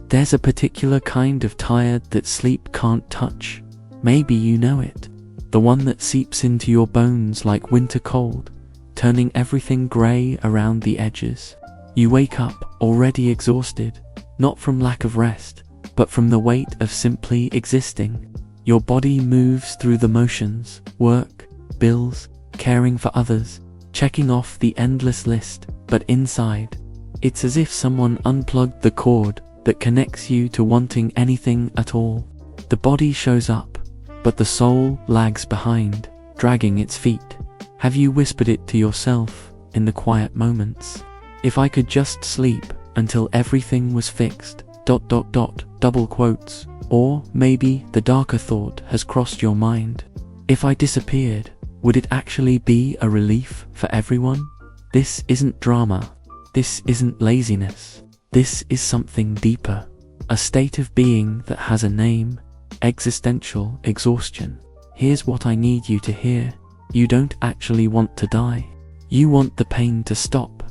There's a particular kind of tired that sleep can't touch. Maybe you know it. The one that seeps into your bones like winter cold, turning everything grey around the edges. You wake up already exhausted, not from lack of rest, but from the weight of simply existing. Your body moves through the motions, work, bills, caring for others, checking off the endless list, but inside, it's as if someone unplugged the cord that connects you to wanting anything at all. The body shows up, but the soul lags behind, dragging its feet. Have you whispered it to yourself in the quiet moments? If I could just sleep until everything was fixed, ... double quotes. Or maybe the darker thought has crossed your mind. If I disappeared, would it actually be a relief for everyone? This isn't drama. This isn't laziness. This is something deeper. A state of being that has a name: existential exhaustion. Here's what I need you to hear. You don't actually want to die. You want the pain to stop.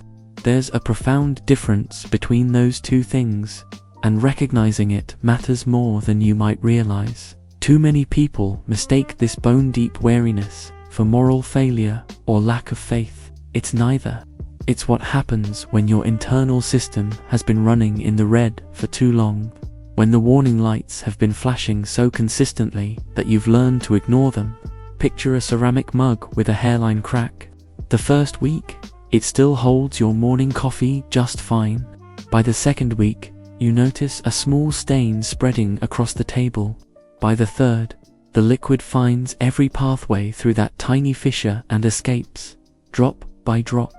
There's a profound difference between those two things, and recognizing it matters more than you might realize. Too many people mistake this bone-deep weariness for moral failure or lack of faith. It's neither. It's what happens when your internal system has been running in the red for too long, when the warning lights have been flashing so consistently that you've learned to ignore them. Picture a ceramic mug with a hairline crack. The first week, it still holds your morning coffee just fine. By the second week, you notice a small stain spreading across the table. By the third, the liquid finds every pathway through that tiny fissure and escapes, drop by drop.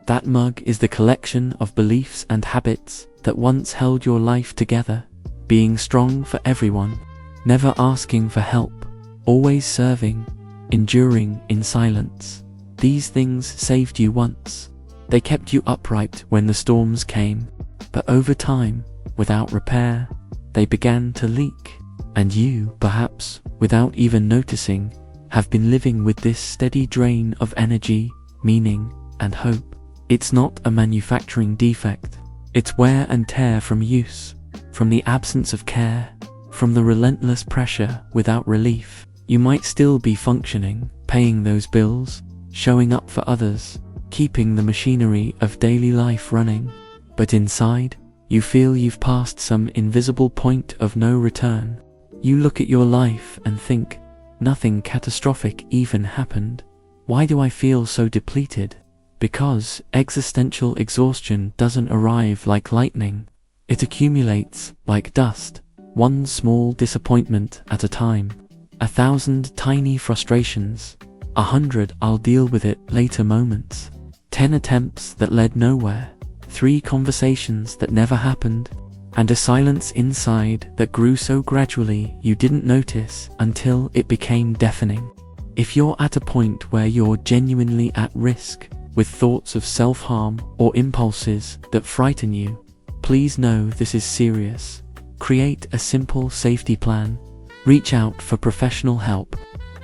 That mug is the collection of beliefs and habits that once held your life together, being strong for everyone, never asking for help, always serving, enduring in silence. These things saved you once. They kept you upright when the storms came, but over time, without repair, they began to leak, and you, perhaps, without even noticing, have been living with this steady drain of energy, meaning, and hope. It's not a manufacturing defect. It's wear and tear from use, from the absence of care, from the relentless pressure without relief. You might still be functioning, paying those bills, showing up for others, keeping the machinery of daily life running, but inside, you feel you've passed some invisible point of no return. You look at your life and think, nothing catastrophic even happened. Why do I feel so depleted? Because existential exhaustion doesn't arrive like lightning. It accumulates like dust, one small disappointment at a time. 1,000 tiny frustrations, 100 I'll deal with it later moments, 10 attempts that led nowhere, 3 conversations that never happened, and a silence inside that grew so gradually you didn't notice until it became deafening. If you're at a point where you're genuinely at risk, with thoughts of self-harm or impulses that frighten you, please know this is serious. Create a simple safety plan. Reach out for professional help.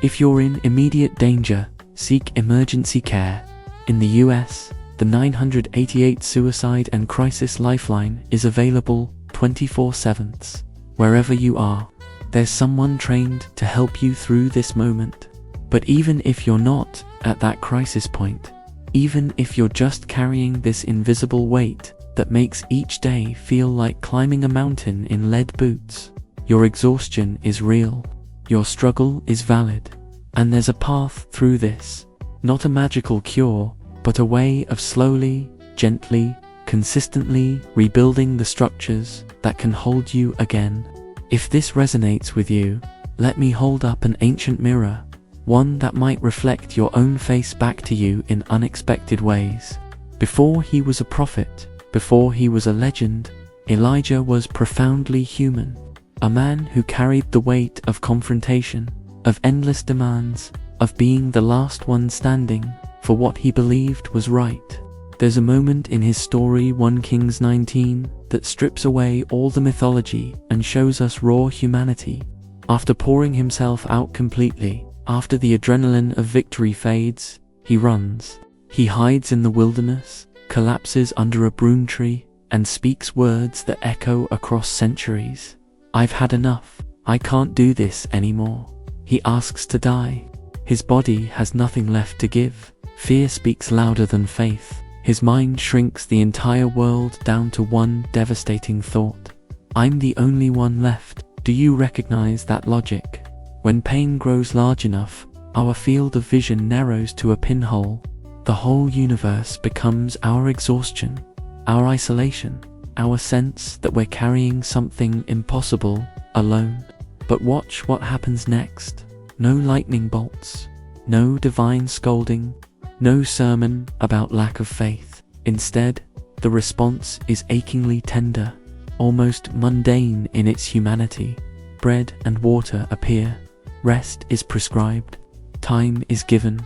If you're in immediate danger, seek emergency care. In the US, the 988 Suicide and Crisis Lifeline is available 24/7. Wherever you are, there's someone trained to help you through this moment. But even if you're not at that crisis point, even if you're just carrying this invisible weight that makes each day feel like climbing a mountain in lead boots, your exhaustion is real, your struggle is valid, and there's a path through this. Not a magical cure, but a way of slowly, gently, consistently rebuilding the structures that can hold you again. If this resonates with you, let me hold up an ancient mirror, one that might reflect your own face back to you in unexpected ways. Before he was a prophet, before he was a legend, Elijah was profoundly human. A man who carried the weight of confrontation, of endless demands, of being the last one standing for what he believed was right. There's a moment in his story, 1 Kings 19, that strips away all the mythology and shows us raw humanity. After pouring himself out completely, after the adrenaline of victory fades, he runs. He hides in the wilderness, collapses under a broom tree, and speaks words that echo across centuries. I've had enough. I can't do this anymore. He asks to die. His body has nothing left to give. Fear speaks louder than faith. His mind shrinks the entire world down to one devastating thought. I'm the only one left. Do you recognize that logic? When pain grows large enough, our field of vision narrows to a pinhole. The whole universe becomes our exhaustion, our isolation, our sense that we're carrying something impossible alone. But watch what happens next. No lightning bolts, no divine scolding, no sermon about lack of faith. Instead, the response is achingly tender, almost mundane in its humanity. Bread and water appear. Rest is prescribed. Time is given.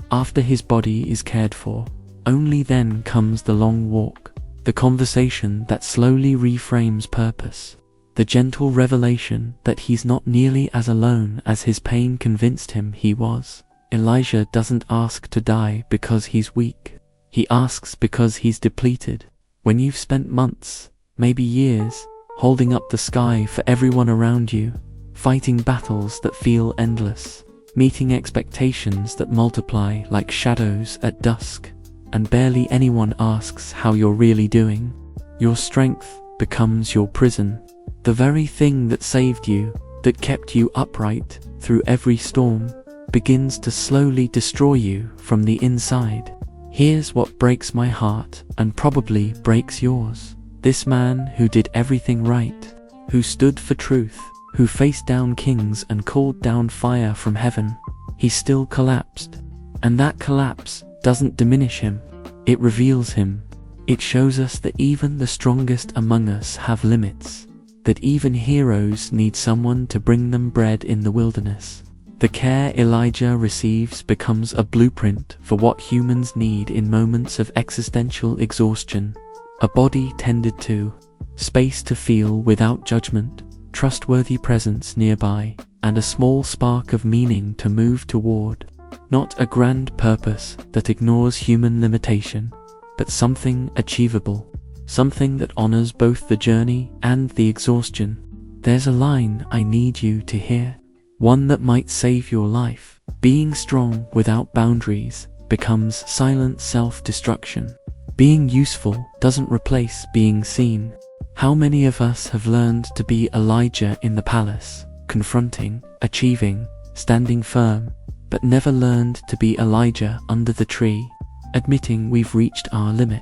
After his body is cared for, only then comes the long walk, the conversation that slowly reframes purpose, the gentle revelation that he's not nearly as alone as his pain convinced him he was. Elijah doesn't ask to die because he's weak. He asks because he's depleted. When you've spent months, maybe years, holding up the sky for everyone around you, fighting battles that feel endless, meeting expectations that multiply like shadows at dusk, and barely anyone asks how you're really doing, your strength becomes your prison. The very thing that saved you, that kept you upright through every storm, begins to slowly destroy you from the inside. Here's what breaks my heart and probably breaks yours. This man who did everything right, who stood for truth, who faced down kings and called down fire from heaven, he still collapsed. And that collapse doesn't diminish him, it reveals him. It shows us that even the strongest among us have limits, that even heroes need someone to bring them bread in the wilderness. The care Elijah receives becomes a blueprint for what humans need in moments of existential exhaustion. A body tended to, space to feel without judgment, trustworthy presence nearby, and a small spark of meaning to move toward. Not a grand purpose that ignores human limitation, but something achievable, something that honors both the journey and the exhaustion. There's a line I need you to hear, one that might save your life. Being strong without boundaries becomes silent self-destruction. Being useful doesn't replace being seen. How many of us have learned to be Elijah in the palace, confronting, achieving, standing firm, but never learned to be Elijah under the tree, admitting we've reached our limit,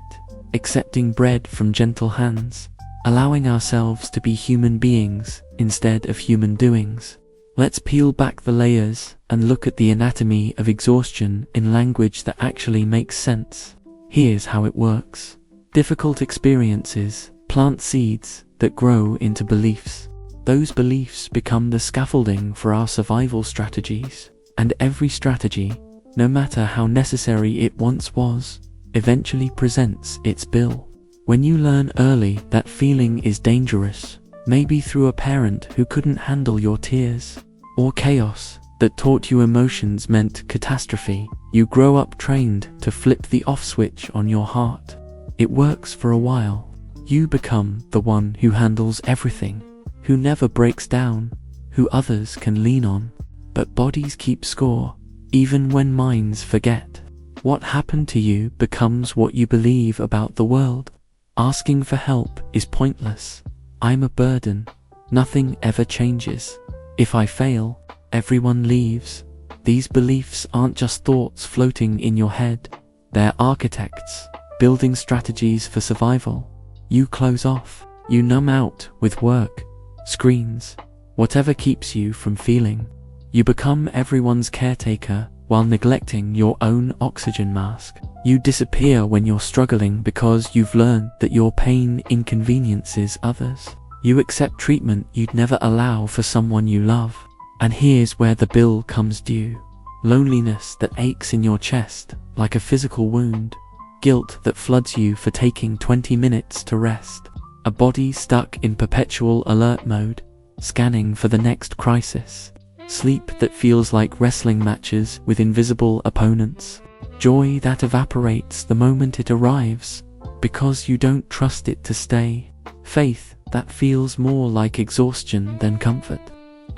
accepting bread from gentle hands, allowing ourselves to be human beings instead of human doings. Let's peel back the layers and look at the anatomy of exhaustion in language that actually makes sense. Here's how it works. Difficult experiences plant seeds that grow into beliefs. Those beliefs become the scaffolding for our survival strategies. And every strategy, no matter how necessary it once was, eventually presents its bill. When you learn early that feeling is dangerous, maybe through a parent who couldn't handle your tears, or chaos that taught you emotions meant catastrophe, you grow up trained to flip the off switch on your heart. It works for a while. You become the one who handles everything, who never breaks down, who others can lean on. But bodies keep score, even when minds forget. What happened to you becomes what you believe about the world. Asking for help is pointless. I'm a burden. Nothing ever changes. If I fail, everyone leaves. These beliefs aren't just thoughts floating in your head. They're architects, building strategies for survival. You close off. You numb out with work, screens, whatever keeps you from feeling. You become everyone's caretaker while neglecting your own oxygen mask. You disappear when you're struggling because you've learned that your pain inconveniences others. You accept treatment you'd never allow for someone you love. And here's where the bill comes due. Loneliness that aches in your chest like a physical wound. Guilt that floods you for taking 20 minutes to rest. A body stuck in perpetual alert mode, scanning for the next crisis. Sleep that feels like wrestling matches with invisible opponents. Joy that evaporates the moment it arrives. because you don't trust it to stay. Faith that feels more like exhaustion than comfort.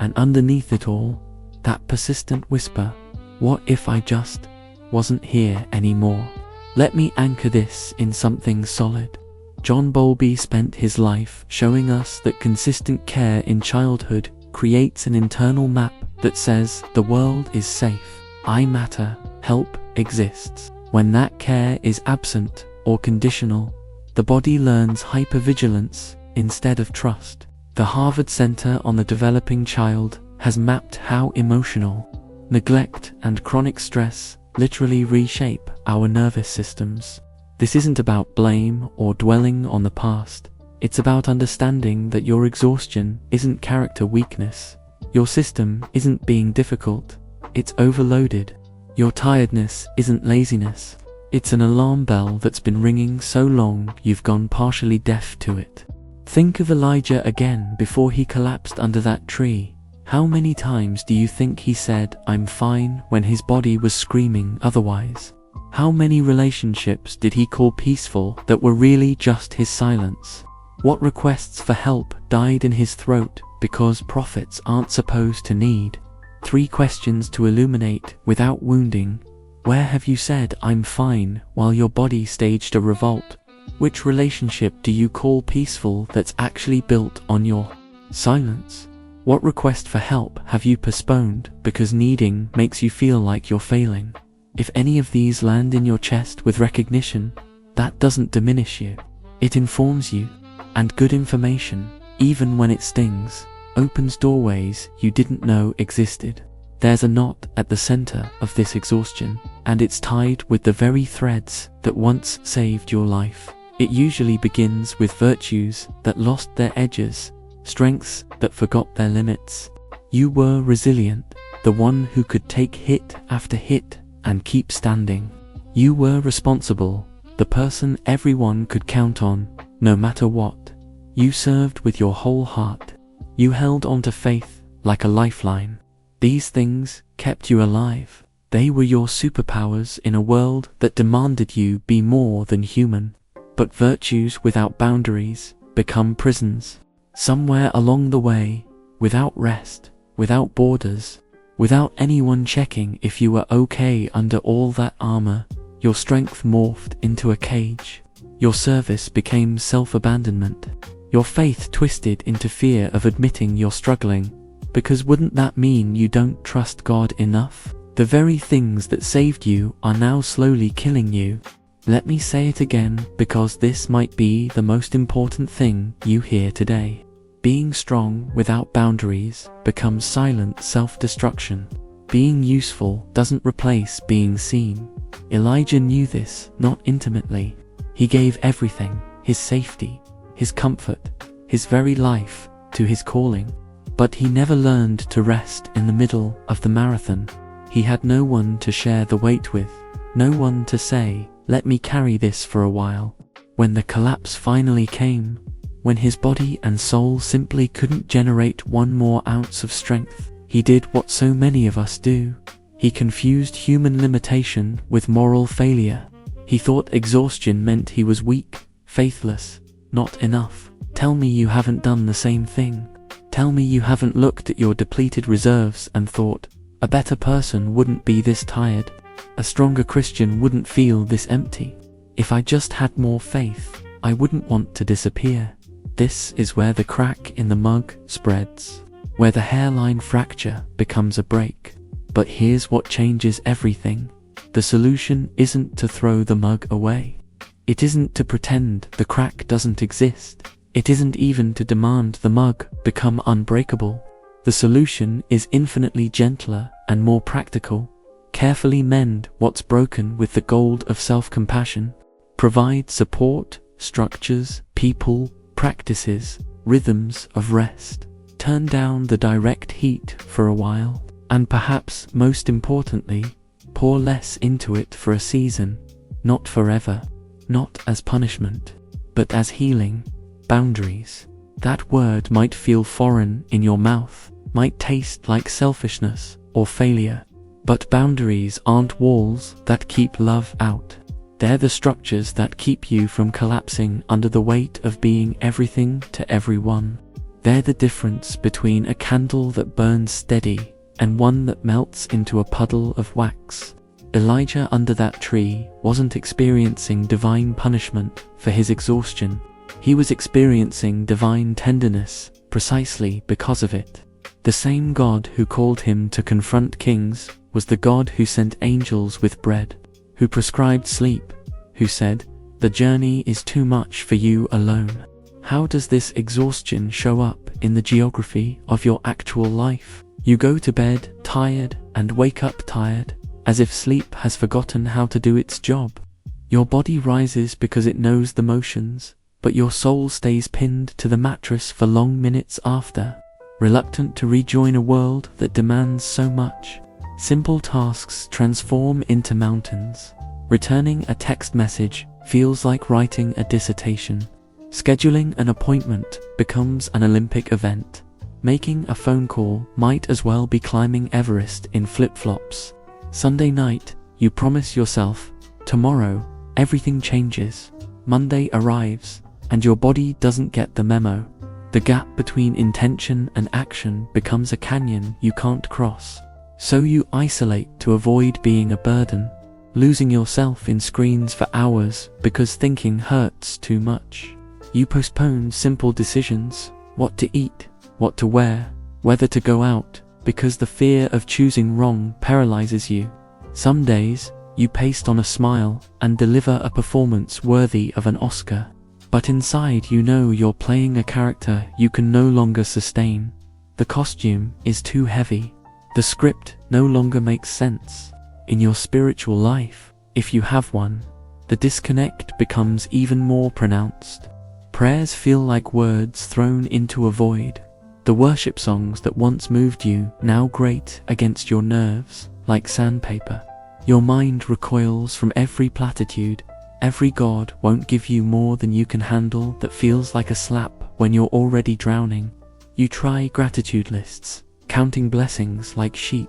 And underneath it all, that persistent whisper, what if I just wasn't here anymore? Let me anchor this in something solid. John Bowlby spent his life showing us that consistent care in childhood creates an internal map that says the world is safe, I matter, help exists. When that care is absent or conditional, the body learns hypervigilance instead of trust. The Harvard Center on the Developing Child has mapped how emotional neglect and chronic stress literally reshape our nervous systems. This isn't about blame or dwelling on the past. It's about understanding that your exhaustion isn't character weakness. Your system isn't being difficult. It's overloaded. Your tiredness isn't laziness. It's an alarm bell that's been ringing so long you've gone partially deaf to it. Think of Elijah again before he collapsed under that tree. How many times do you think he said, I'm fine, when his body was screaming otherwise? How many relationships did he call peaceful that were really just his silence? What requests for help died in his throat because prophets aren't supposed to need? 3 questions to illuminate without wounding. Where have you said, I'm fine, while your body staged a revolt? Which relationship do you call peaceful that's actually built on your silence? What request for help have you postponed because needing makes you feel like you're failing? If any of these land in your chest with recognition, that doesn't diminish you. It informs you. And good information, even when it stings, opens doorways you didn't know existed. There's a knot at the center of this exhaustion, and it's tied with the very threads that once saved your life. It usually begins with virtues that lost their edges, strengths that forgot their limits. You were resilient, the one who could take hit after hit and keep standing. You were responsible, the person everyone could count on, no matter what. You served with your whole heart. You held on to faith like a lifeline. These things kept you alive. They were your superpowers in a world that demanded you be more than human. But virtues without boundaries become prisons. Somewhere along the way, without rest, without borders, without anyone checking if you were okay under all that armor, your strength morphed into a cage. Your service became self-abandonment. Your faith twisted into fear of admitting you're struggling, because wouldn't that mean you don't trust God enough? The very things that saved you are now slowly killing you. Let me say it again, because this might be the most important thing you hear today. Being strong without boundaries becomes silent self-destruction. Being useful doesn't replace being seen. Elijah knew this, not intimately. He gave everything, his safety, his comfort, his very life, to his calling. But he never learned to rest in the middle of the marathon. He had no one to share the weight with, no one to say, let me carry this for a while. When the collapse finally came, when his body and soul simply couldn't generate one more ounce of strength, he did what so many of us do. He confused human limitation with moral failure. He thought exhaustion meant he was weak, faithless, not enough. Tell me you haven't done the same thing. Tell me you haven't looked at your depleted reserves and thought, a better person wouldn't be this tired. A stronger Christian wouldn't feel this empty. If I just had more faith, I wouldn't want to disappear. This is where the crack in the mug spreads, where the hairline fracture becomes a break. But here's what changes everything. The solution isn't to throw the mug away. It isn't to pretend the crack doesn't exist. It isn't even to demand the mug become unbreakable. The solution is infinitely gentler and more practical. Carefully mend what's broken with the gold of self-compassion. Provide support, structures, people, practices, rhythms of rest. Turn down the direct heat for a while. And perhaps most importantly, pour less into it for a season. Not forever. Not as punishment, but as healing. Boundaries. That word might feel foreign in your mouth, might taste like selfishness or failure. But boundaries aren't walls that keep love out. They're the structures that keep you from collapsing under the weight of being everything to everyone. They're the difference between a candle that burns steady and one that melts into a puddle of wax. Elijah under that tree wasn't experiencing divine punishment for his exhaustion. He was experiencing divine tenderness precisely because of it. The same God who called him to confront kings was the God who sent angels with bread, who prescribed sleep, who said, "The journey is too much for you alone." How does this exhaustion show up in the geography of your actual life? You go to bed tired and wake up tired, as if sleep has forgotten how to do its job. Your body rises because it knows the motions, but your soul stays pinned to the mattress for long minutes after, reluctant to rejoin a world that demands so much. Simple tasks transform into mountains. Returning a text message feels like writing a dissertation. Scheduling an appointment becomes an Olympic event. Making a phone call might as well be climbing Everest in flip-flops. Sunday night, you promise yourself, tomorrow, everything changes. Monday arrives, and your body doesn't get the memo. The gap between intention and action becomes a canyon you can't cross. So you isolate to avoid being a burden, losing yourself in screens for hours because thinking hurts too much. You postpone simple decisions, what to eat, what to wear, whether to go out, because the fear of choosing wrong paralyzes you. Some days, you paste on a smile and deliver a performance worthy of an Oscar. But inside you know you're playing a character you can no longer sustain. The costume is too heavy. The script no longer makes sense. In your spiritual life, if you have one, the disconnect becomes even more pronounced. Prayers feel like words thrown into a void. The worship songs that once moved you now grate against your nerves like sandpaper. Your mind recoils from every platitude. Every God won't give you more than you can handle that feels like a slap when you're already drowning. You try gratitude lists, counting blessings like sheep,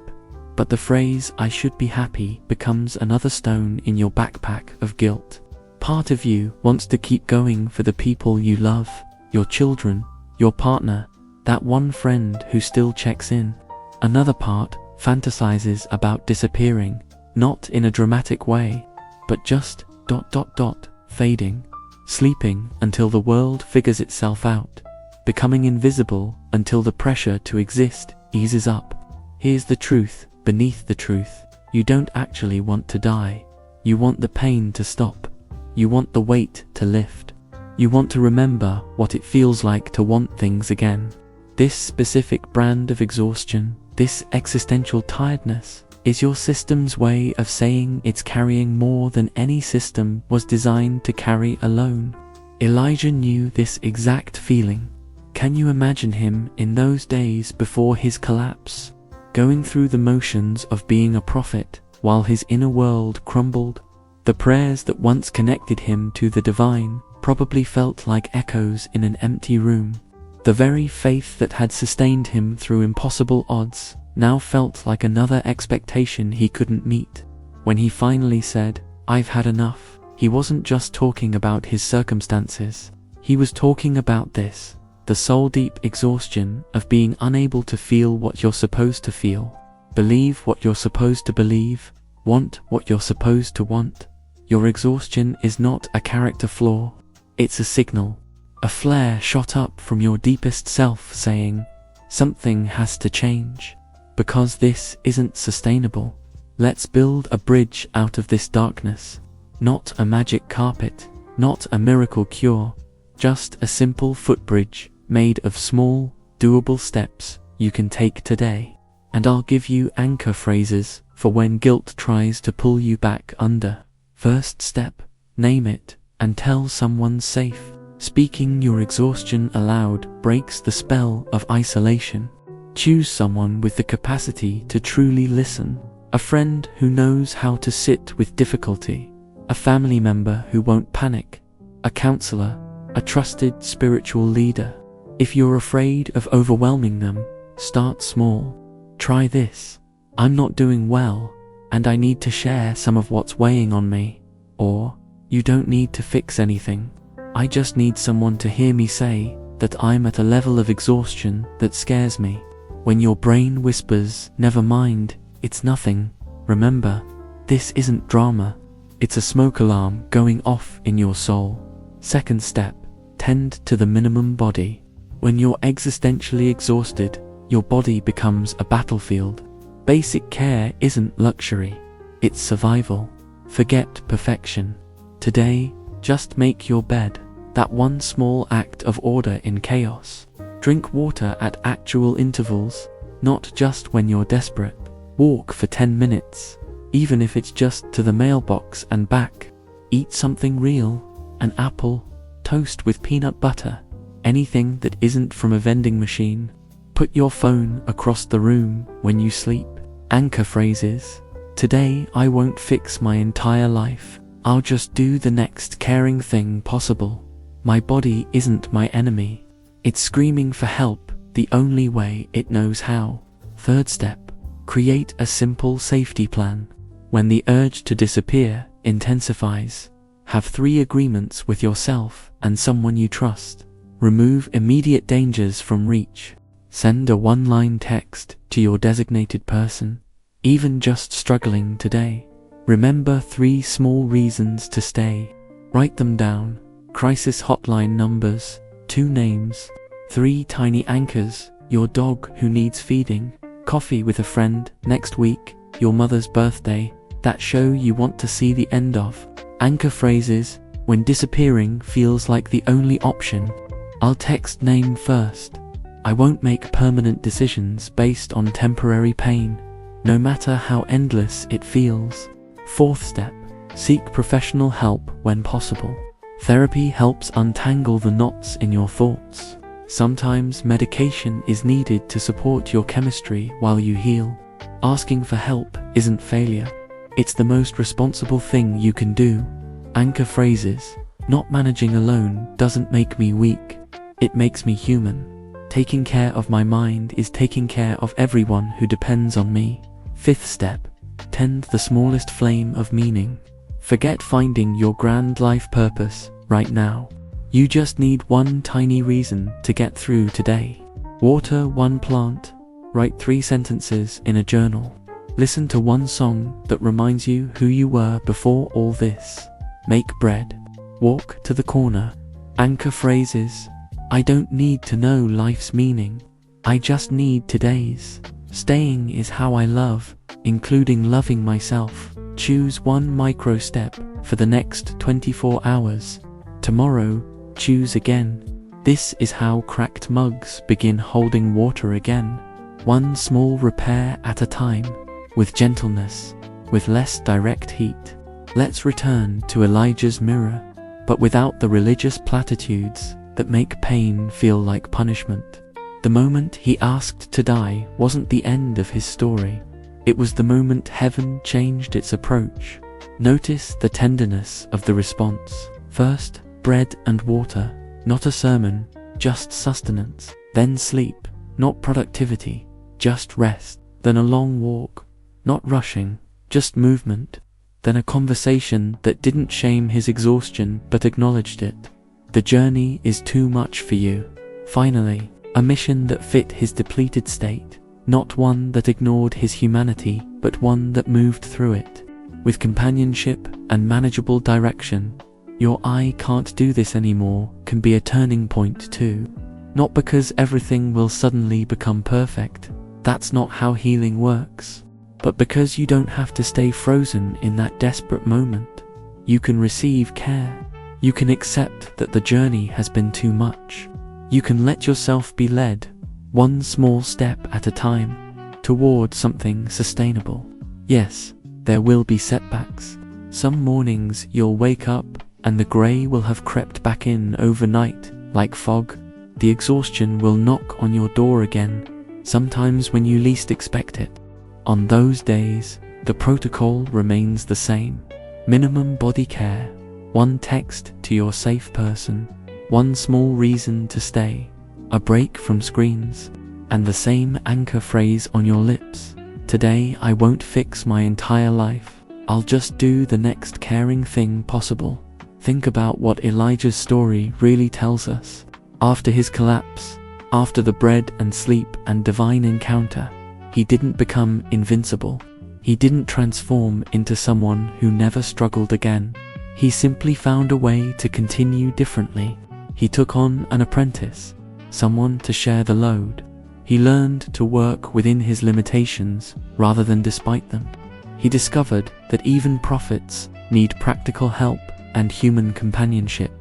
but the phrase "I should be happy" becomes another stone in your backpack of guilt. Part of you wants to keep going for the people you love, your children, your partner, that one friend who still checks in. Another part fantasizes about disappearing, not in a dramatic way, but just ... fading, sleeping until the world figures itself out, becoming invisible until the pressure to exist eases up. Here's the truth beneath the truth. You don't actually want to die. You want the pain to stop. You want the weight to lift. You want to remember what it feels like to want things again. This specific brand of exhaustion, this existential tiredness, is your system's way of saying it's carrying more than any system was designed to carry alone. Elijah knew this exact feeling. Can you imagine him in those days before his collapse, going through the motions of being a prophet while his inner world crumbled? The prayers that once connected him to the divine probably felt like echoes in an empty room. The very faith that had sustained him through impossible odds now felt like another expectation he couldn't meet. When he finally said, "I've had enough," he wasn't just talking about his circumstances. He was talking about this, the soul-deep exhaustion of being unable to feel what you're supposed to feel, believe what you're supposed to believe, want what you're supposed to want. Your exhaustion is not a character flaw. It's a signal, a flare shot up from your deepest self saying, something has to change. Because this isn't sustainable. Let's build a bridge out of this darkness. Not a magic carpet, not a miracle cure, just a simple footbridge made of small, doable steps you can take today. And I'll give you anchor phrases for when guilt tries to pull you back under. First step, name it and tell someone safe. Speaking your exhaustion aloud breaks the spell of isolation. Choose someone with the capacity to truly listen, a friend who knows how to sit with difficulty, a family member who won't panic, a counselor, a trusted spiritual leader. If you're afraid of overwhelming them, start small. Try this: "I'm not doing well, and I need to share some of what's weighing on me." Or, You don't need to fix anything. I just need someone to hear me say that I'm at a level of exhaustion that scares me. When your brain whispers, "Never mind, it's nothing," remember, this isn't drama. It's a smoke alarm going off in your soul. Second step, tend to the minimum body. When you're existentially exhausted, your body becomes a battlefield. Basic care isn't luxury, it's survival. Forget perfection. Today, just make your bed. That one small act of order in chaos. Drink water at actual intervals, not just when you're desperate. Walk for 10 minutes, even if it's just to the mailbox and back. Eat something real, an apple, toast with peanut butter, anything that isn't from a vending machine. Put your phone across the room when you sleep. Anchor phrases. Today I won't fix my entire life. I'll just do the next caring thing possible. My body isn't my enemy. It's screaming for help the only way it knows how. Third step, create a simple safety plan. When the urge to disappear intensifies, have 3 agreements with yourself and someone you trust. Remove immediate dangers from reach. Send a one-line text to your designated person, even just struggling today. Remember 3 small reasons to stay. Write them down. Crisis hotline numbers, 2 names, 3 tiny anchors, your dog who needs feeding, coffee with a friend next week, your mother's birthday, that show you want to see the end of. Anchor phrases, when disappearing feels like the only option. I'll text name first. I won't make permanent decisions based on temporary pain, no matter how endless it feels. Fourth step, seek professional help when possible. Therapy helps untangle the knots in your thoughts. Sometimes medication is needed to support your chemistry while you heal. Asking for help isn't failure. It's the most responsible thing you can do. Anchor phrases, not managing alone doesn't make me weak. It makes me human. Taking care of my mind is taking care of everyone who depends on me. Fifth step, tend the smallest flame of meaning. Forget finding your grand life purpose right now. You just need one tiny reason to get through today. Water 1 plant, write 3 sentences in a journal. Listen to 1 song that reminds you who you were before all this. Make bread. Walk to the corner. Anchor phrases. I don't need to know life's meaning. I just need today's. Staying is how I love, including loving myself. Choose 1 micro step for the next 24 hours. Tomorrow, choose again. This is how cracked mugs begin holding water again. 1 small repair at a time, with gentleness, with less direct heat. Let's return to Elijah's mirror, but without the religious platitudes that make pain feel like punishment. The moment he asked to die wasn't the end of his story. It was the moment heaven changed its approach. Notice the tenderness of the response. First, bread and water, not a sermon, just sustenance. Then sleep, not productivity, just rest. Then a long walk, not rushing, just movement. Then a conversation that didn't shame his exhaustion but acknowledged it. The journey is too much for you. Finally, a mission that fit his depleted state, not one that ignored his humanity, but one that moved through it. With companionship and manageable direction, your "I can't do this anymore" can be a turning point too. Not because everything will suddenly become perfect, that's not how healing works, but because you don't have to stay frozen in that desperate moment. You can receive care. You can accept that the journey has been too much. You can let yourself be led, 1 small step at a time, toward something sustainable. Yes, there will be setbacks. Some mornings you'll wake up and the grey will have crept back in overnight, like fog. The exhaustion will knock on your door again, sometimes when you least expect it. On those days, the protocol remains the same. Minimum body care, 1 text to your safe person, 1 small reason to stay, a break from screens, and the same anchor phrase on your lips. Today I won't fix my entire life. I'll just do the next caring thing possible. Think about what Elijah's story really tells us. After his collapse, after the bread and sleep and divine encounter, he didn't become invincible. He didn't transform into someone who never struggled again. He simply found a way to continue differently. He took on an apprentice, someone to share the load. He learned to work within his limitations rather than despite them. He discovered that even prophets need practical help and human companionship.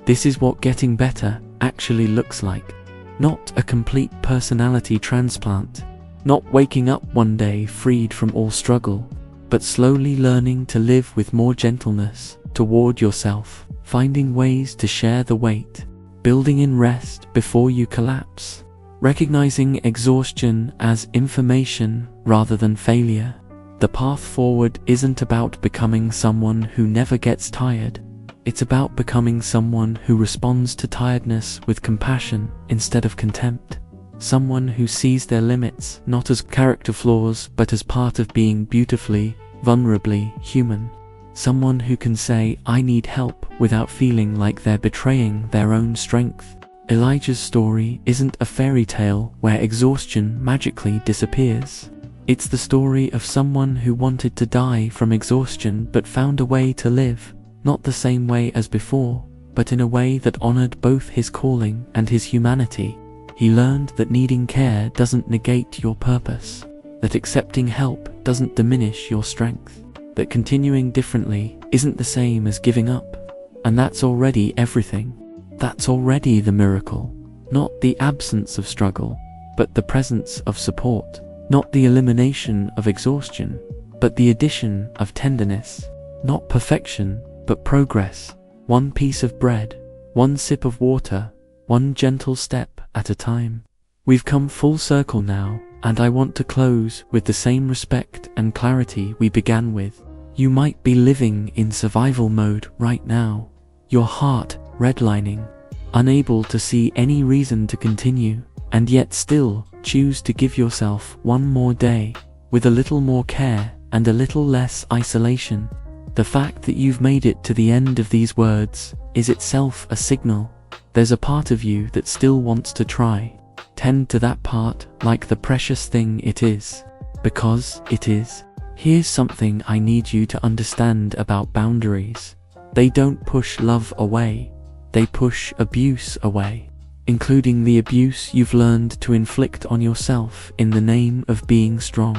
This is what getting better actually looks like. Not a complete personality transplant, not waking up one day freed from all struggle, but slowly learning to live with more gentleness toward yourself, finding ways to share the weight, building in rest before you collapse, recognizing exhaustion as information rather than failure. The path forward isn't about becoming someone who never gets tired. It's about becoming someone who responds to tiredness with compassion instead of contempt. Someone who sees their limits not as character flaws but as part of being beautifully, vulnerably human. Someone who can say, "I need help," without feeling like they're betraying their own strength. Elijah's story isn't a fairy tale where exhaustion magically disappears. It's the story of someone who wanted to die from exhaustion but found a way to live, not the same way as before, but in a way that honored both his calling and his humanity. He learned that needing care doesn't negate your purpose, that accepting help doesn't diminish your strength, that continuing differently isn't the same as giving up. And that's already everything. That's already the miracle. Not the absence of struggle, but the presence of support. Not the elimination of exhaustion, but the addition of tenderness. Not perfection, but progress. One piece of bread, one sip of water, one gentle step at a time. We've come full circle now, and I want to close with the same respect and clarity we began with. You might be living in survival mode right now, your heart redlining, unable to see any reason to continue, and yet still choose to give yourself one more day, with a little more care and a little less isolation. The fact that you've made it to the end of these words is itself a signal. There's a part of you that still wants to try. Tend to that part like the precious thing it is, because it is. Here's something I need you to understand about boundaries. They don't push love away, they push abuse away, including the abuse you've learned to inflict on yourself in the name of being strong.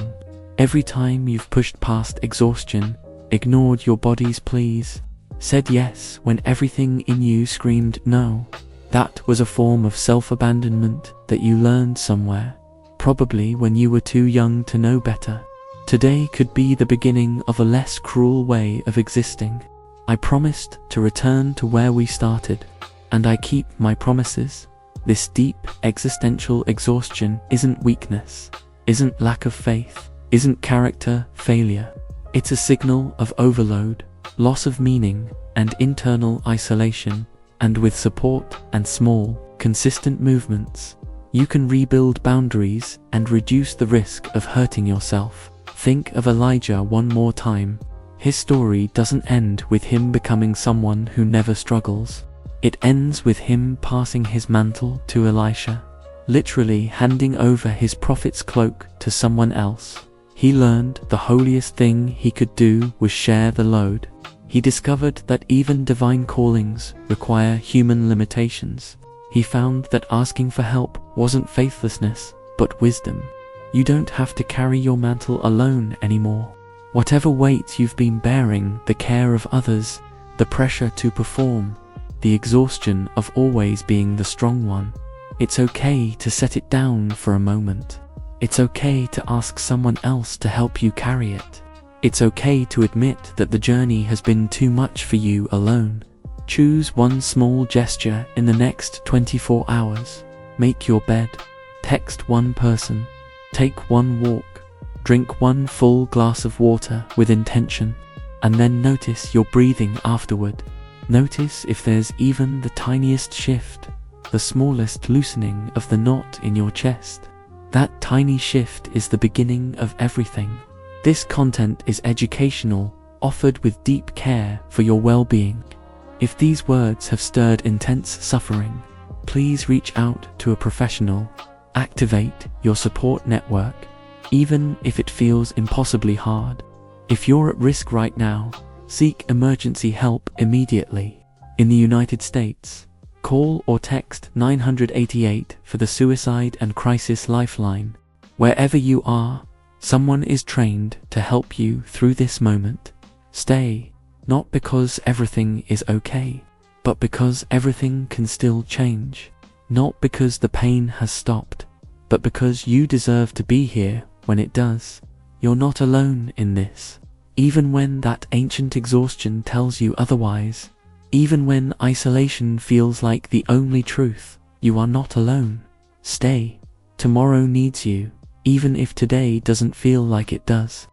Every time you've pushed past exhaustion, ignored your body's pleas, said yes when everything in you screamed no, that was a form of self-abandonment that you learned somewhere, probably when you were too young to know better. Today could be the beginning of a less cruel way of existing. I promised to return to where we started, and I keep my promises. This deep existential exhaustion isn't weakness, isn't lack of faith, isn't character failure. It's a signal of overload, loss of meaning, and internal isolation, and with support and small, consistent movements, you can rebuild boundaries and reduce the risk of hurting yourself. Think of Elijah one more time. His story doesn't end with him becoming someone who never struggles. It ends with him passing his mantle to Elisha, literally handing over his prophet's cloak to someone else. He learned the holiest thing he could do was share the load. He discovered that even divine callings require human limitations. He found that asking for help wasn't faithlessness, but wisdom. You don't have to carry your mantle alone anymore. Whatever weight you've been bearing, the care of others, the pressure to perform, the exhaustion of always being the strong one, it's okay to set it down for a moment. It's okay to ask someone else to help you carry it. It's okay to admit that the journey has been too much for you alone. Choose one small gesture in the next 24 hours. Make your bed. Text one person. Take one walk. Drink one full glass of water with intention. And then notice your breathing afterward. Notice if there's even the tiniest shift, the smallest loosening of the knot in your chest. That tiny shift is the beginning of everything. This content is educational, offered with deep care for your well-being. If these words have stirred intense suffering, please reach out to a professional. Activate your support network, even if it feels impossibly hard. If you're at risk right now, seek emergency help immediately. In the United States, call or text 988 for the Suicide and Crisis Lifeline. Wherever you are, someone is trained to help you through this moment. Stay, not because everything is okay, but because everything can still change. Not because the pain has stopped, but because you deserve to be here when it does. You're not alone in this. Even when that ancient exhaustion tells you otherwise, even when isolation feels like the only truth, you are not alone. Stay. Tomorrow needs you, even if today doesn't feel like it does.